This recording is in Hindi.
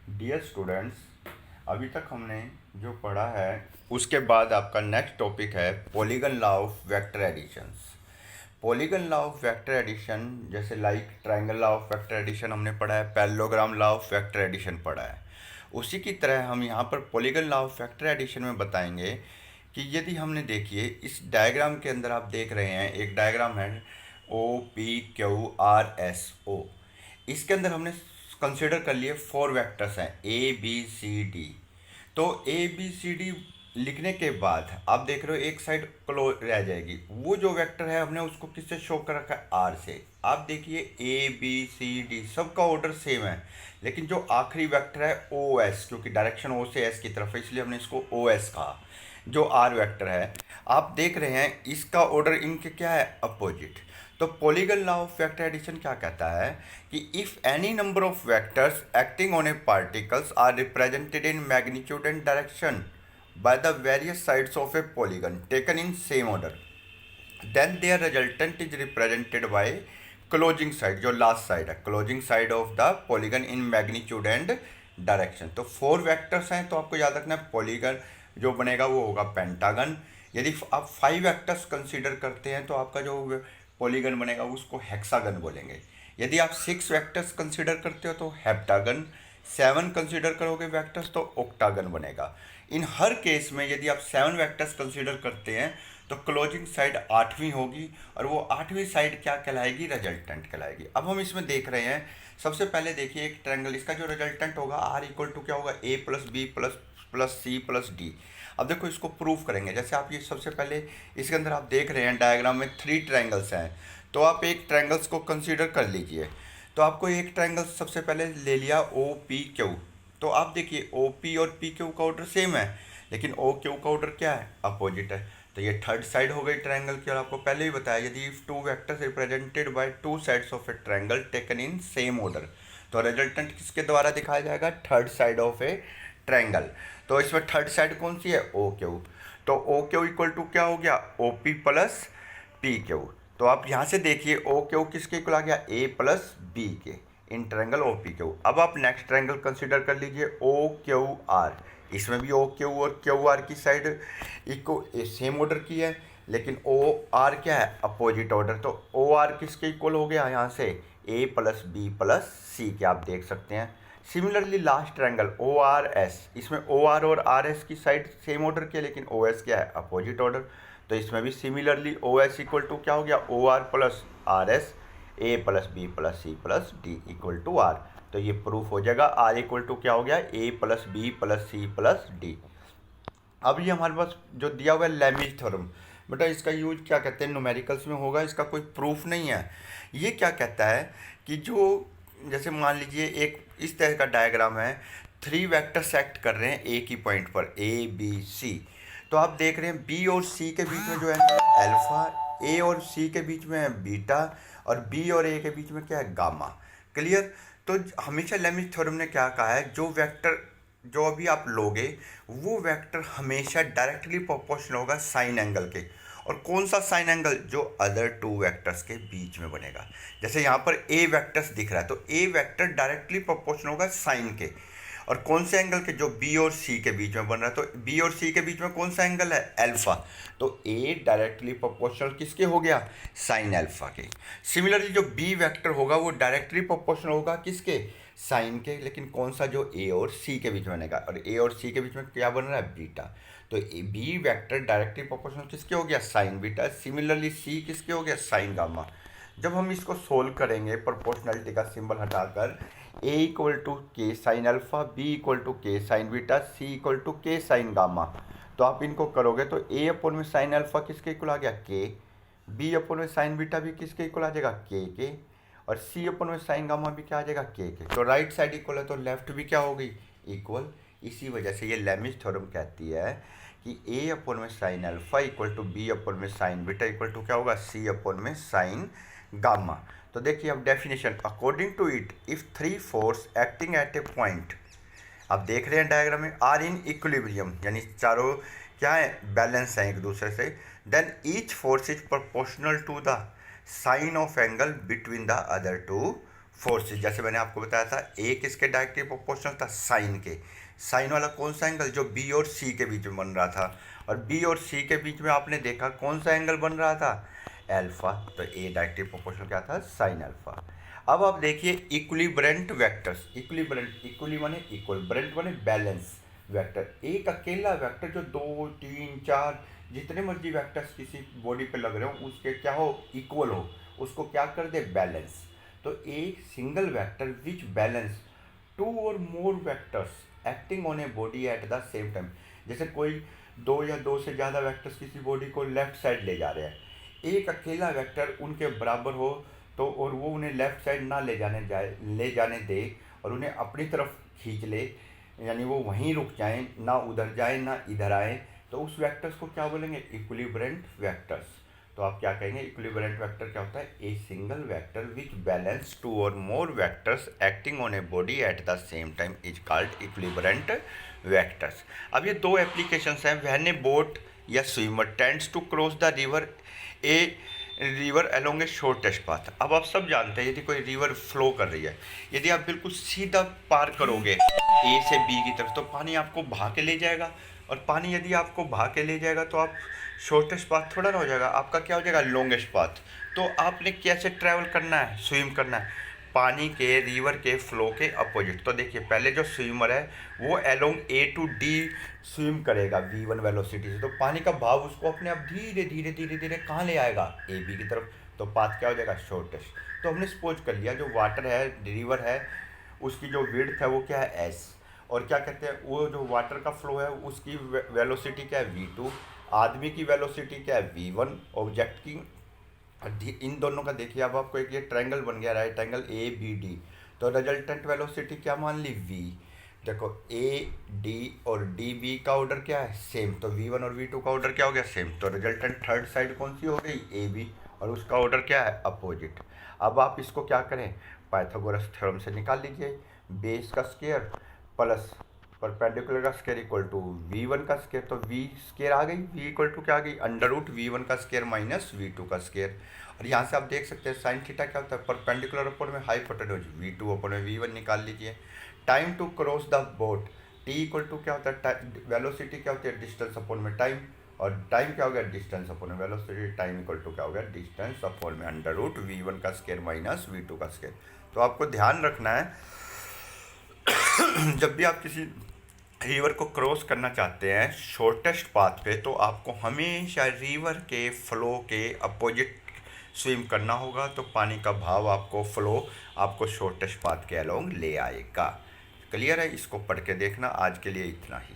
डियर स्टूडेंट्स, अभी तक हमने जो पढ़ा है उसके बाद आपका नेक्स्ट टॉपिक है polygon law of vector additions. Polygon law of vector addition जैसे like triangle law of vector addition हमने पढ़ा है, parallelogram law of vector addition पढ़ा है। उसी की तरह हम यहाँ पर polygon law of vector addition में बताएंगे कि यदि हमने देखिए इस डायग्राम के अंदर आप देख रहे हैं एक डायग्राम है OPQRSO। इसके अंदर हमने कंसिडर कर लिए 4 वेक्टर्स हैं ABCD। तो ABCD लिखने के बाद आप देख रहे हो एक साइड क्लोज रह जाएगी। वो जो वेक्टर है हमने उसको किससे शो कर रखा है, R से। आप देखिए ABCD सबका ऑर्डर सेम है, लेकिन जो आखिरी वेक्टर है OS, क्योंकि डायरेक्शन O से S की तरफ है इसलिए हमने इसको OS कहा। जो R वेक्टर है आप देख रहे हैं इसका ऑर्डर इनके क्या है, अपोजिट। तो polygon law of vector addition क्या कहता है कि if any number of vectors acting on a particles are represented in magnitude and direction by the various sides of a polygon taken in same order, then their resultant is represented by closing side, जो लास्ट साइड है, closing side of the polygon in magnitude and direction. तो 4 वेक्टर्स हैं, तो आपको याद रखना है पॉलीगन जो बनेगा वो होगा पेंटागन। यदि आप 5 वेक्टर्स कंसीडर करते हैं तो आपका जो पॉलीगन बनेगा उसको हेक्सागन बोलेंगे। यदि आप 6 वेक्टर्स कंसीडर करते हो तो हेप्टागन, 7 कंसीडर करोगे वेक्टर्स तो ऑक्टागन बनेगा। इन हर केस में यदि आप 7 वेक्टर्स कंसीडर करते हैं तो क्लोजिंग साइड 8वीं होगी, और वो 8वीं साइड क्या कहलाएगी, रिजल्टेंट कहलाएगी। अब हम इसमें देख रहे हैं, सबसे पहले देखिए एक ट्रायंगल, इसका जो रिजल्टेंट होगा R इक्वल टू क्या होगा, A plus B plus C plus D। अब देखो इसको प्रूफ करेंगे। जैसे आप ये सबसे पहले इसके अंदर आप देख रहे हैं डायग्राम में 3 ट्रायंगल्स हैं, तो आप एक ट्रायंगल्स को कंसीडर कर लीजिए। तो आपको एक ट्रायंगल सबसे पहले ले लिया OPQ। तो आप देखिए OP और PQ का ऑर्डर सेम है, लेकिन OQ का ऑर्डर क्या है, अपोजिट है। तो ये थर्ड साइड हो गई ट्रायंगल की। और आपको पहले ही बताया यदि if 2 vectors represented by 2 sides of A triangle taken in same order, तो रिजल्टेंट किसके द्वारा दिखाया जाएगा, third side of A triangle. तो इसमें थर्ड साइड कौन सी है, OQ। तो OQ इक्वल टू क्या हो गया, OP प्लस PQ। तो आप यहाँ से देखिए OQ किसके इक्वल आ गया, A प्लस B के, इन ट्रायंगल OPQ। अब आप नेक्स्ट ट्रायंगल कंसीडर कर लीजिए OQR। इसमें भी OQ और QR की साइड इको सेम ऑर्डर की है, लेकिन OR क्या है, अपोजिट ऑर्डर। तो OR किसके इक्वल हो गया यहाँ से, A plus B plus C के, आप देख सकते हैं। सिमिलरली लास्ट ट्रायंगल ORS, इसमें OR और RS की साइड सेम ऑर्डर की है, लेकिन OS क्या है, अपोजिट ऑर्डर। तो इसमें भी सिमिलरली OS इक्वल टू क्या हो गया, OR plus RS, A plus B plus C plus D equal to R। तो ये प्रूफ हो जाएगा R इक्वल टू क्या हो गया, A plus B plus C plus D। अब ये हमारे पास जो दिया हुआ है लेमिज थ्योरम, बेटा इसका यूज क्या कहते हैं, न्यूमेरिकल्स में होगा, इसका कोई प्रूफ नहीं है। ये क्या कहता है कि जो जैसे मान लीजिए एक इस तरह का डायग्राम है, 3 वेक्टर सेक्ट कर रहे हैं एक ही पॉइंट पर ABC। तो आप देख रहे हैं B और C के बीच में जो है अल्फा, A और C के बीच में है बीटा, और B और A के बीच में क्या है, गामा। क्लियर। तो हमेशा लेमिज थ्योरम ने क्या कहा है, जो वेक्टर जो अभी आप लोगे वो वेक्टर हमेशा डायरेक्टली प्रोपोर्शनल होगा साइन एंगल के। और कौन सा साइन एंगल, जो अदर 2 वेक्टर्स के बीच में बनेगा। जैसे यहाँ पर A वेक्टर्स दिख रहा है, तो A वेक्टर डायरेक्टली प्रोपोर्शनल होगा साइन के, और कौन से एंगल के, जो B और C के बीच में बन रहा है। तो B और C के बीच में कौन सा एंगल है, अल्फा। तो A डायरेक्टली प्रोपोर्शनल किसके हो गया, साइन अल्फा के। सिमिलरली जो B वेक्टर होगा वो डायरेक्टली प्रोपोर्शनल होगा किसके, साइन के, लेकिन कौन सा, जो A और C के बीच में बनेगा। और A और C के बीच में क्या बन रहा है, बीटा। तो B वेक्टर डायरेक्टली प्रोपोर्शनल किसके हो गया, साइन बीटा। सिमिलरली C किसके हो गया, साइन गामा। जब हम इसको सोल्व करेंगे प्रोपोर्शनलिटी का सिंबल हटाकर, A equal to k sine alpha, B equal to k sine beta, C equal to k sine gamma. तो आप इनको करोगे तो A अपोन में साइन अल्फा किसके इक्वल आ गया, के। B अपोन में साइन बीटा भी किसके इक्वल आ जाएगा, के। और C अपोन में साइन गामा भी क्या आ जाएगा, के। तो राइट साइड इक्वल है तो लेफ्ट भी क्या हो गई, इक्वल। इसी वजह से ये लेमिज थ्योरम कहती है कि A अपोन में sine alpha equal to B upon में साइन बीटा इक्वल टू क्या होगा, C अपोन में साइन गामा। तो देखिए अब definition, according to it if 3 force acting at a point, आप देख रहे हैं डायग्राम में, आर इन इक्विलिब्रियम, यानी चारों क्या है, बैलेंस हैं एक दूसरे से, then each force is proportional to the sine of angle between the other 2 forces, जैसे मैंने आपको बताया था ए किसके डायरेक्टली प्रोपोर्शनल था, साइन के। साइन वाला कौन सा एंगल, जो बी और सी के बीच में बन रहा था, और बी और सी के बीच में आपने देखा कौन सा एंगल बन रहा था, एल्फा। तो ए डायरेक्टली प्रोपोर्शनल क्या था, साइन अल्फा। अब आप देखिए इक्विलिब्रेंट वेक्टर्स, इक्विलिब्रेंट, इक्वली माने इक्वल, ब्रेंट माने बैलेंस वेक्टर। एक अकेला वेक्टर जो 2 3 4 जितने मर्जी वेक्टर्स किसी बॉडी पे लग रहे हो उसके क्या हो, इक्वल हो, उसको क्या कर दे, बैलेंस। तो एक single vector which balance two or more vectors acting on a body at the same time. जैसे कोई दो या दो से ज़्यादा वेक्टर्स किसी बॉडी को लेफ्ट साइड ले जा रहे हैं, एक अकेला वेक्टर उनके बराबर हो तो, और वो उन्हें लेफ्ट साइड ना ले जाने दे और उन्हें अपनी तरफ खींच ले, यानी वो वहीं रुक जाएं, ना उधर जाए ना इधर आए, तो उस वेक्टर्स को क्या बोलेंगे, इक्विलिब्रेंट वेक्टर्स। तो आप क्या कहेंगे, इक्विलिब्रेंट वेक्टर क्या होता है, a single vector which balance two or more vectors acting on a body at the same time is called equilibrant vectors. अब ये दो एप्लीकेशंस हैं, व्हेन ए बोट या swimmer tends to cross the river along a shortest path. अब आप सब जानते हैं यदि कोई रिवर फ्लो कर रही है, यदि आप बिल्कुल सीधा पार करोगे ए से बी की तरफ तो पानी आपको बहा के ले जाएगा, और पानी यदि आपको बहा के ले जाएगा तो आप शॉर्टेस्ट पाथ थोड़ा ना हो जाएगा, आपका क्या हो जाएगा, लॉन्गेस्ट पाथ। तो आपने कैसे ट्रैवल करना है, स्विम करना है पानी के, रिवर के फ्लो के अपोजिट। तो देखिए पहले जो स्विमर है वो along A to D swim करेगा v1 वेलोसिटी से, तो पानी का भाव उसको अपने आप धीरे धीरे धीरे धीरे कहाँ ले आएगा, ए बी की तरफ। तो पाथ क्या हो जाएगा, शॉर्टेस्ट। तो हमने सपोज कर लिया जो वाटर है, रिवर है, उसकी जो विड्थ है वो क्या है, एस, और क्या कहते हैं वो जो वाटर का फ्लो है उसकी वेलोसिटी क्या है, v2, आदमी की वेलोसिटी क्या है, v1, ऑब्जेक्ट की। इन दोनों का देखिए अब आपको एक ये ट्रायंगल बन गया, right angle A B D, तो रिजल्टेंट वेलोसिटी क्या मान ली, v। देखो ए डी और डी बी का ऑर्डर क्या है, सेम, तो v1 और v2 का ऑर्डर क्या हो गया, सेम। तो रिजल्टेंट थर्ड साइड कौन सी हो गई, ए बी, और उसका ऑर्डर क्या है, अपोजिट। अब आप इसको क्या करें, पाइथागोरस थ्योरम से निकाल लीजिए, बेस का स्क्वायर प्लस परपेंडिकुलर का स्क्वायर इक्वल टू v1 का स्क्वायर, तो v स्क्वायर आ गई, v इक्वल टू क्या आ गई, अंडर रूट v1 का स्क्वायर माइनस v2 का स्क्वायर। और यहाँ से आप देख सकते हैं साइन थीटा क्या होता है, परपेंडिकुलर अपन में हाइपोटेन्यूज, v2 अपन में v1 निकाल लीजिए। Time to cross the boat, t equal to क्या होता है, वेलोसिटी क्या होती है, डिस्टेंस अपन में टाइम, और टाइम क्या हो गया, डिस्टेंस अपन में वेलोसिटी, टाइम इक्वल टू क्या हो गया, डिस्टेंस अपन में अंडर रूट v1 का स्क्वायर माइनस v2 का स्क्वायर। तो आपको ध्यान रखना है जब भी आप किसी रिवर को क्रॉस करना चाहते हैं शॉर्टेस्ट पाथ पे, तो आपको हमेशा रिवर के फ्लो के अपोजिट स्विम करना होगा, तो पानी का भाव आपको फ्लो आपको शॉर्टेस्ट पाथ के अलोंग ले आएगा। क्लियर है, इसको पढ़ के देखना। आज के लिए इतना ही।